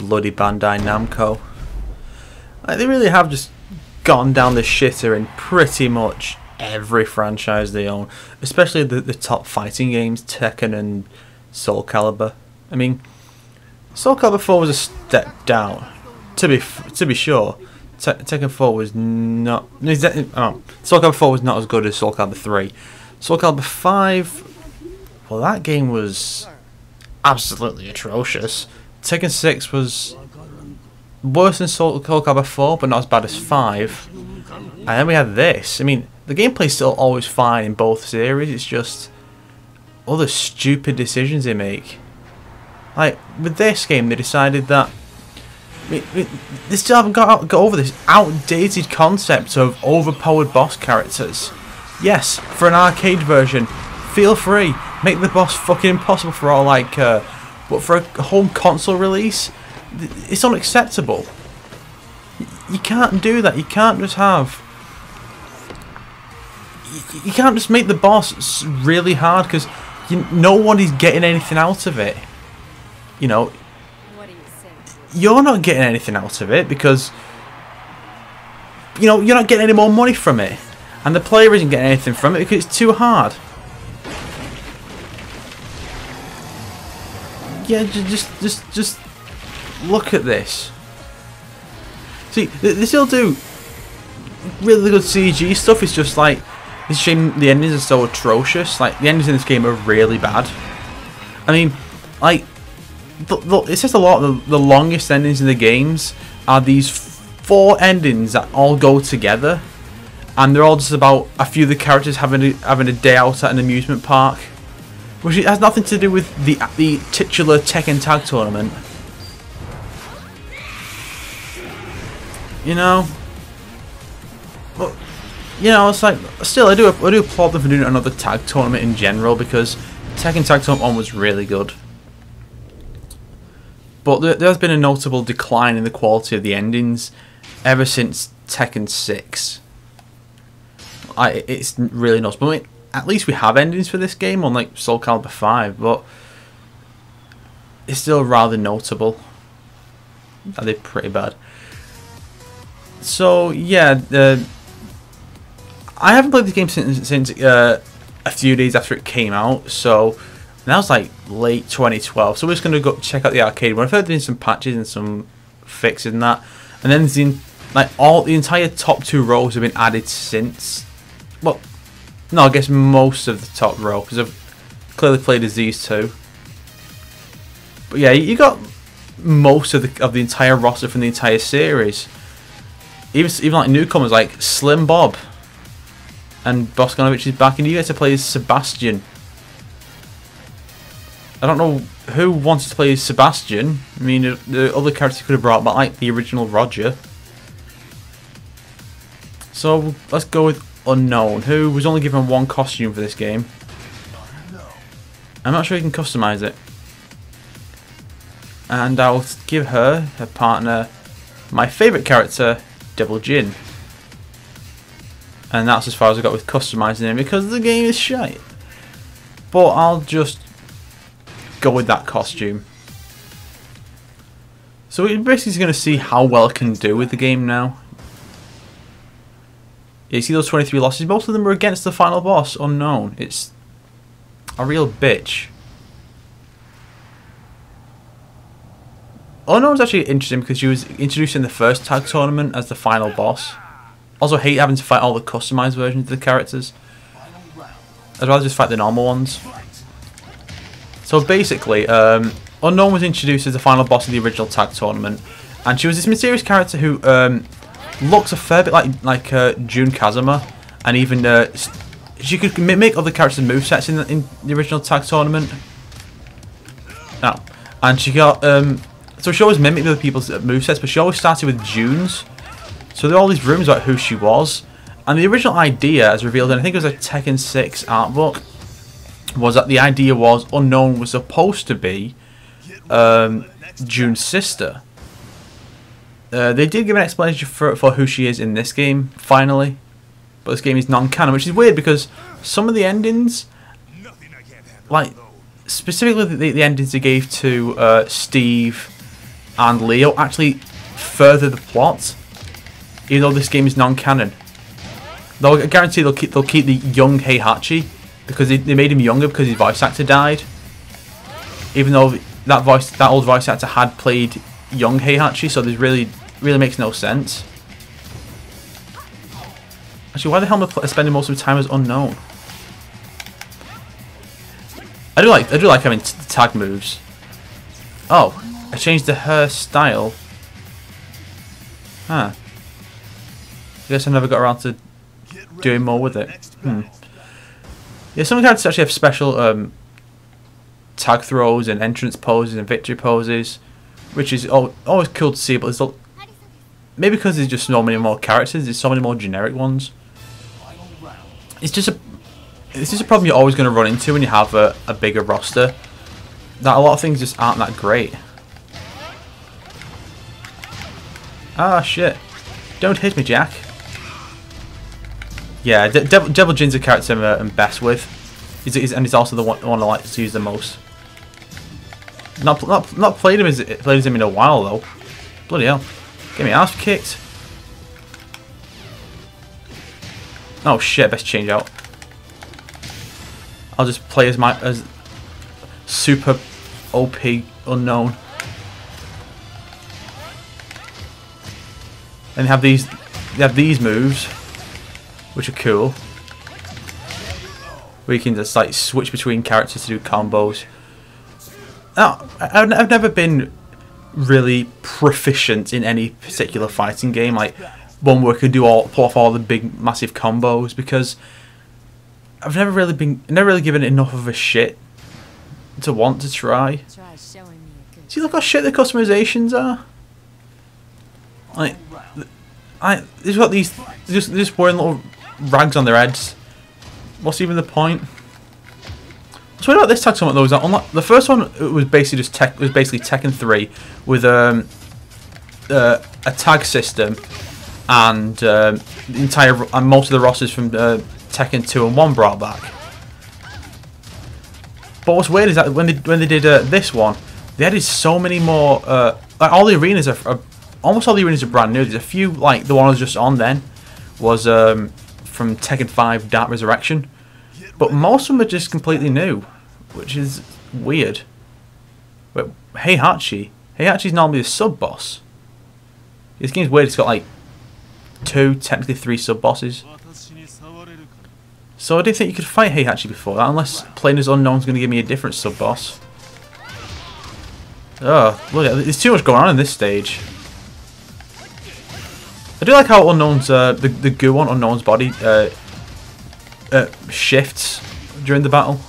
bloody Bandai Namco. Like, they really have just gone down the shitter in pretty much every franchise they own, especially the top fighting games, Tekken and Soul Calibur. I mean, Soul Calibur 4 was a step down, to be sure. Tekken 4 was not. Soul Calibur 4 was not as good as Soul Calibur 3. Soul Calibur 5, well, that game was absolutely atrocious. Tekken 6 was worse than Soul Calibur 4, but not as bad as 5. And then we had this. I mean, the gameplay's still always fine in both series. It's just all the stupid decisions they make. Like, with this game, they decided that they still haven't got over this outdated concept of overpowered boss characters. Yes, for an arcade version, feel free, make the boss fucking impossible for all I care. But for a home console release, it's unacceptable. You can't do that. You can't just have. You can't just make the boss really hard because no one is getting anything out of it. You know. You're not getting anything out of it because you're not getting any more money from it, and the player isn't getting anything from it because it's too hard. Yeah, just look at this. See, they still do really good CG stuff. It's just like it's a shame the endings are so atrocious. Like, the endings in this game are really bad. I mean, like. It says a lot. The longest endings in the games are these 4 endings that all go together, and they're all just about a few of the characters having a day out at an amusement park, which has nothing to do with the titular Tekken tag tournament. But it's like, still I do applaud them for doing another tag tournament in general, because Tekken Tag Tournament 1 was really good. But there has been a notable decline in the quality of the endings ever since Tekken 6. It's really noticeable. I mean, at least we have endings for this game, unlike Soul Calibur 5, but it's still rather notable. They're pretty bad. So yeah, I haven't played the game since a few days after it came out, so that was like late 2012. So we're just gonna go check out the arcade one. I've heard there's some patches and some fixes and that, and then the entire top 2 rows have been added since. Well, no, I guess most of the top row, because I've clearly played as these 2. But yeah, you got most of the entire roster from the entire series. Even like newcomers like Slim Bob and Bosconovich is back, and you get to play as Sebastian. I don't know who wanted to play as Sebastian. I mean, the other characters could have brought back, like the original Roger. So let's go with Unknown, who was only given 1 costume for this game. I'm not sure you can customize it. And I'll give her partner my favourite character, Devil Jin. And that's as far as I got with customizing him, because the game is shite. But I'll just go with that costume. So we're basically going to see how well it can do with the game now. You see those 23 losses? Most of them were against the final boss, Unknown. It's a real bitch. Unknown's actually interesting because she was introduced in the first tag tournament as the final boss. Also, hate having to fight all the customized versions of the characters. I'd rather just fight the normal ones. So basically, Unknown was introduced as the final boss of the original tag tournament, and she was this mysterious character who looks a fair bit like Jun Kazuma, and even she could make other characters' movesets in the original tag tournament. No, and she got so she always mimicked other people's movesets, but she always started with Jun's. So there are all these rumors about who she was, and the original idea, as revealed in I think it was a Tekken 6 art book, was that the idea was Unknown was supposed to be Jun's sister. They did give an explanation for who she is in this game, finally. But this game is non-canon, which is weird because some of the endings, like, specifically the endings they gave to Steve and Leo actually further the plot, even though this game is non-canon. Though I guarantee they'll keep the young Heihachi because they made him younger because his voice actor died. Even though that old voice actor had played young Heihachi, so this really makes no sense. Actually, why the hell am I spending most of the time as unknown? I do like having tag moves. Oh, I changed her style. Huh. I guess I never got around to doing more with it. Yeah, some characters actually have special tag throws and entrance poses and victory poses, which is always cool to see. But maybe because there's just so many more characters, there's so many more generic ones. It's just a problem you're always going to run into when you have a bigger roster. That a lot of things just aren't that great. Ah, shit. Don't hit me, Jack. Yeah, Devil Jin's a character I'm best with. And he's also the one I like to use the most. Not played him in a while, though. Bloody hell. Get me ass kicked. Oh shit, best change out. I'll just play as super OP unknown. And they have these moves, which are cool. Where you can just like switch between characters to do combos. Now, I've never been really proficient in any particular fighting game, like one where I can pull off all the big massive combos, because I've never really given it enough of a shit to want to try. See, look how shit the customizations are. Like, they've got these just wearing little rags on their heads. What's even the point? So what about this tag summit though? Unlike the first one, it was basically just Tekken 3 with a tag system and most of the rosters from Tekken 2 and 1 brought back. But what's weird is that when they did this one, they added so many more. Like all the arenas are almost all the arenas are brand new. There's a few, like the one I was just on then was from Tekken 5 Dark Resurrection, but most of them are just completely new, which is weird. But Heihachi's normally a sub boss. This game's weird. It's got like 2, technically 3 sub bosses. So I didn't think you could fight Heihachi before that, unless playing as Unknown's going to give me a different sub boss. Oh, look, there's too much going on in this stage. I do like how Unknown's the goo on Unknown's body shifts during the battle.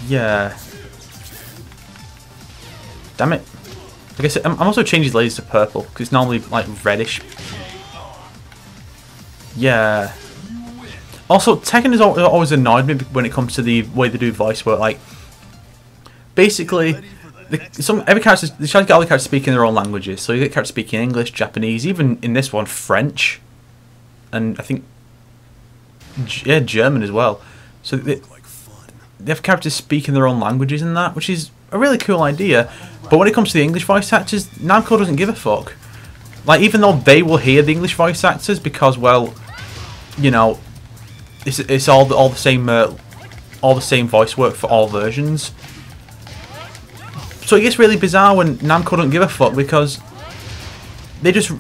Yeah. Damn it. I guess I'm also changing his lasers to purple because it's normally like reddish. Yeah. Also, Tekken has always annoyed me when it comes to the way they do voice work. Like, basically, every character, they try to get all the characters speaking their own languages. So you get characters speaking English, Japanese, even in this one, French, and I think, yeah, German as well. So they have characters speaking their own languages and that, which is a really cool idea. But when it comes to the English voice actors, Namco doesn't give a fuck. Like, even though they will hear the English voice actors because, well, you know, it's all the same voice work for all versions. So it gets really bizarre when Namco don't give a fuck because they just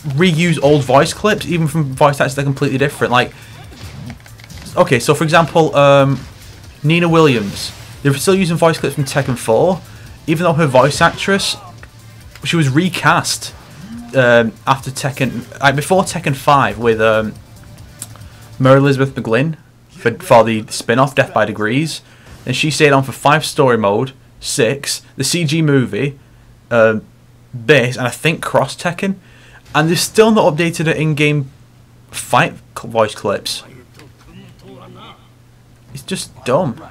reuse old voice clips, even from voice actors that are completely different. Like, okay, so for example, Nina Williams, they're still using voice clips from Tekken 4, even though her voice actress, she was recast after Tekken, before Tekken 5 with Mary Elizabeth McGlynn for the spin-off Death by Degrees, and she stayed on for 5 story mode, 6, the CG movie, this, and I think Cross Tekken, and they've still not updated her in-game fight voice clips. It's just dumb.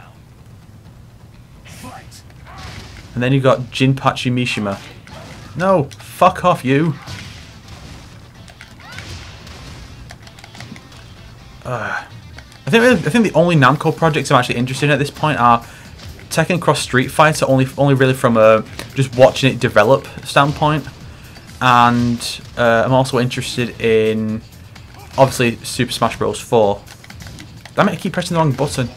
And then you've got Jinpachi Mishima. No, fuck off you. I think the only Namco projects I'm actually interested in at this point are Tekken Cross Street Fighter, only really from a just watching it develop standpoint, and I'm also interested in obviously Super Smash Bros. 4. Damn it! I keep pressing the wrong button.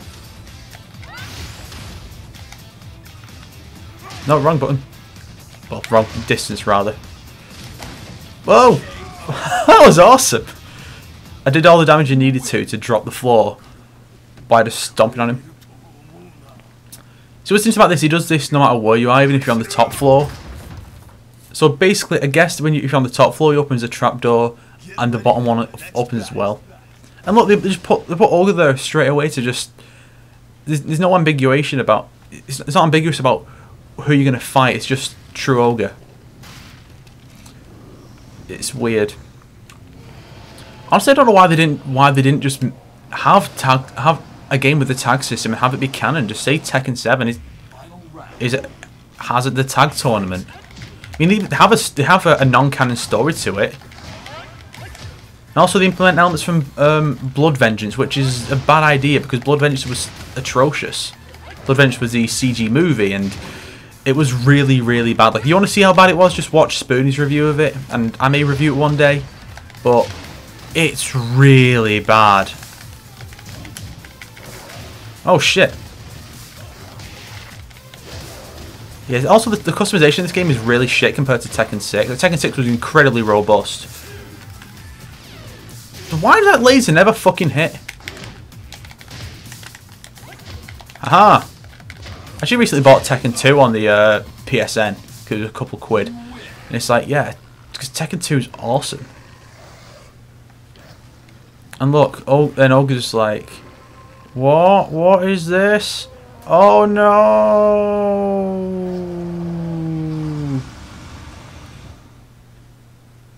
No, wrong button. Well, wrong distance rather. Whoa! That was awesome! I did all the damage you needed to drop the floor by just stomping on him. So what's interesting about this, he does this no matter where you are, even if you're on the top floor. So basically, I guess if you're on the top floor, he opens a trapdoor, and the bottom one opens as well. And look, they put Olga there straight away to just... There's no ambiguation about... It's not ambiguous about who you're going to fight, it's just true Olga. It's weird. Honestly, I don't know why they didn't just have a game with the tag system and have it be canon. Just say Tekken 7 has the tag tournament. I mean, they have a non-canon story to it. And also they implement elements from Blood Vengeance, which is a bad idea because Blood Vengeance was atrocious. Blood Vengeance was the CG movie and it was really, really bad. Like, if you want to see how bad it was, just watch Spoonie's review of it, and I may review it one day, but it's really bad. Oh shit. Yeah, also the customization in this game is really shit compared to Tekken 6. Like, Tekken 6 was incredibly robust. Why did that laser never fucking hit? Aha! I actually recently bought Tekken 2 on the PSN because it was a couple quid. And it's like, yeah, because Tekken 2 is awesome. And look, and Olga's just like, what? What is this? Oh no!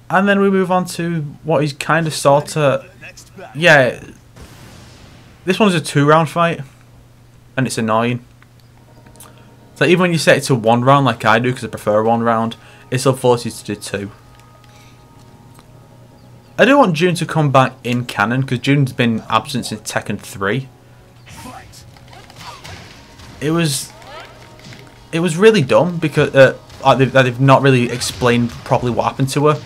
And then we move on to what is kind of sort of... Yeah, this one's a 2-round fight. And it's annoying. So even when you set it to 1 round like I do, because I prefer 1 round, it still forces you to do 2. I do want June to come back in canon, because June's been absent since Tekken 3. It was really dumb, because they've not really explained properly what happened to her.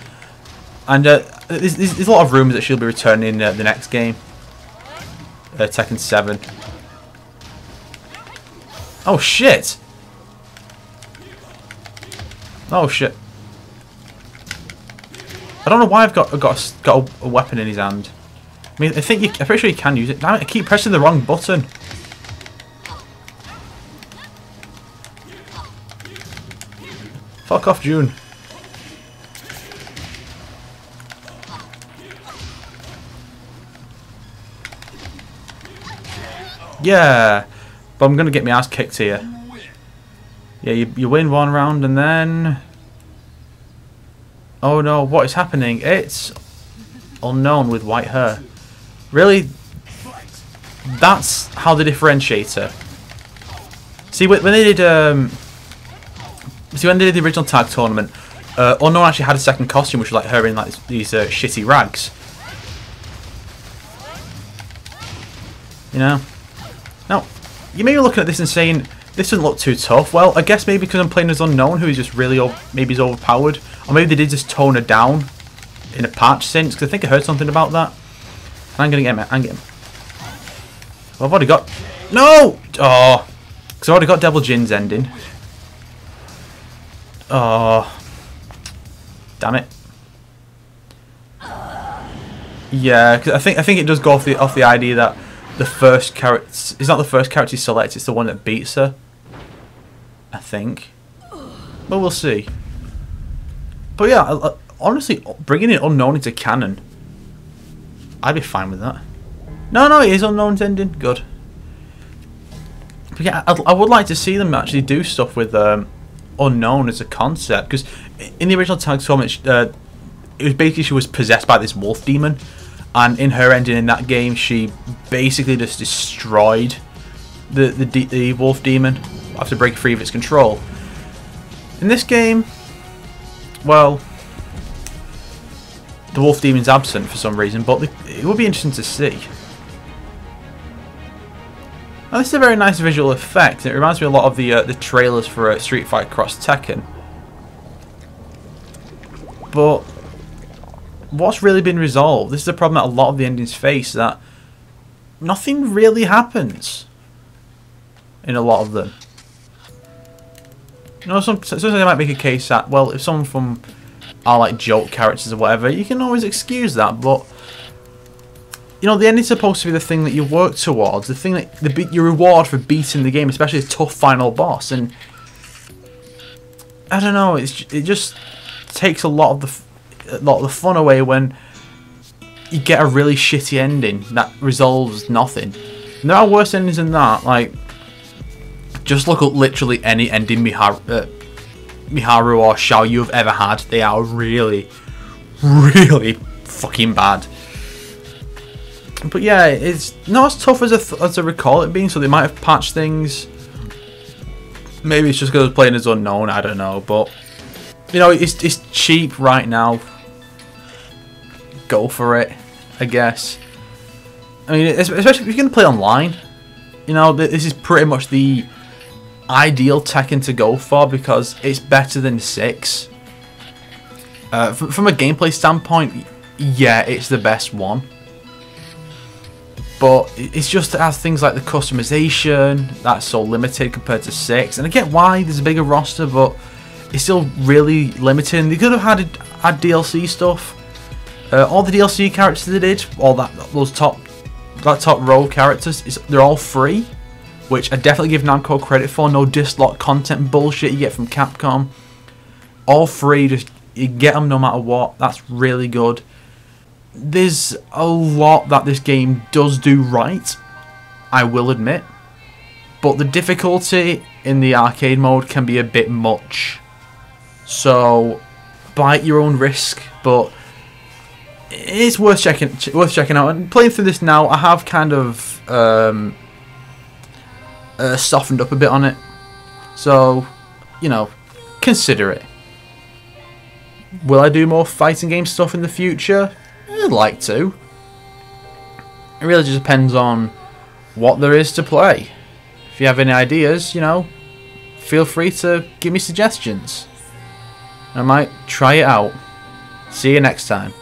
And there's a lot of rumours that she'll be returning in the next game. Tekken 7. Oh shit! Oh shit! I don't know why I've got a weapon in his hand. I mean, I'm pretty sure you can use it. Damn it! I keep pressing the wrong button. Fuck off, June. Yeah, but I'm gonna get my ass kicked here. Yeah, you win 1 round and then... Oh no, what is happening? It's Unknown with white hair. Really? That's how they differentiate her. See, when they did when they did the original tag tournament, Unknown actually had a second costume, which was like her in like these shitty rags. You know? Now, you may be looking at this and saying, this doesn't look too tough. Well, I guess maybe because I'm playing as Unknown, who is just really, maybe he's overpowered. Or maybe they did just tone her down in a patch since, because I think I heard something about that. And I'm going to get him. Well, I've already got... No! Oh! Because I've already got Devil Jin's ending. Oh. Damn it. Yeah, because I think it does go off the idea that the first character... It's not the first character you select, it's the one that beats her. I think. But we'll see. But yeah, honestly, bringing in Unknown into canon, I'd be fine with that. No, it is Unknown's ending. Good. But yeah, I would like to see them actually do stuff with Unknown as a concept, because in the original tag tournament, it was basically she was possessed by this wolf demon, and in her ending in that game, she basically just destroyed the wolf demon after breaking free of its control. In this game, well, the wolf demon's absent for some reason, but it would be interesting to see. Now, this is a very nice visual effect. It reminds me a lot of the trailers for Street Fighter Cross Tekken. But what's really been resolved? This is a problem that a lot of the endings face, that nothing really happens in a lot of them. You know, sometimes they might make a case that, well, if someone from are like joke characters or whatever, you can always excuse that, but you know, the ending's supposed to be the thing that you work towards, the thing that your reward for beating the game, especially a tough final boss. And I don't know, it just takes a lot of the fun away when you get a really shitty ending that resolves nothing. And there are worse endings than that. Like, just look up literally any ending Miharu or Xiaoyu have ever had. They are really, really fucking bad. But yeah, it's not as tough as I recall it being, so they might have patched things. Maybe it's just because I was playing as unknown, I don't know. But, you know, it's cheap right now. Go for it, I guess. I mean, especially if you're going to play online. You know, this is pretty much the ideal Tekken to go for, because it's better than 6. From a gameplay standpoint, yeah, it's the best one. But it's just it has things like the customization that's so limited compared to 6. And I get why there's a bigger roster, but it's still really limited. And they could have had DLC stuff. All the DLC characters they did, all that top row characters, they're all free, which I definitely give Namco credit for. No dislot content bullshit you get from Capcom. All free, just you get them no matter what. That's really good. There's a lot that this game does do right, I will admit, but the difficulty in the arcade mode can be a bit much, so bite your own risk. But it's worth checking out. And playing through this now, I have kind of softened up a bit on it, so you know, consider it. Will I do more fighting game stuff in the future? I'd like to. It really just depends on what there is to play. If you have any ideas, you know, feel free to give me suggestions. I might try it out. See you next time.